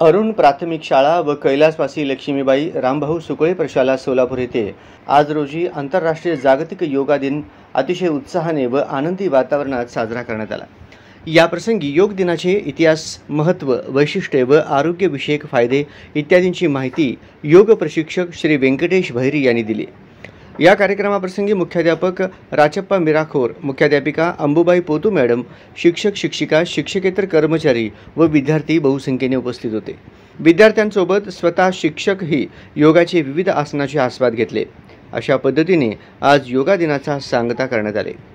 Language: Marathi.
अरुण प्राथमिक शाळा व कैलासवासी लक्ष्मीबाई रामभाऊ सुकळे प्रशाला सोलापूर येथे आज रोजी आंतरराष्ट्रीय जागतिक योगा दिन अतिशय उत्साहाने व आनंदी वातावरणात साजरा करण्यात आला। या प्रसंगी योग दिनाचे इतिहास, महत्त्व, वैशिष्ट्ये व आरोग्यविषयक फायदे इत्यादींची माहिती योग प्रशिक्षक श्री व्यंकटेश भैरी यांनी दिली। या कार्यक्रमाप्रसंगी मुख्याध्यापक राचप्पा मिराखोर, मुख्याध्यापिका अंबुबाई पोतू मॅडम, शिक्षक, शिक्षिका, शिक्षकेतर कर्मचारी व विद्यार्थी बहुसंख्येने उपस्थित होते। विद्यार्थ्यांसोबत स्वतः शिक्षकही योगाचे विविध आसनाचे आस्वाद घेतले। अशा पद्धतीने आज योगा दिनाचा सांगता करण्यात आले।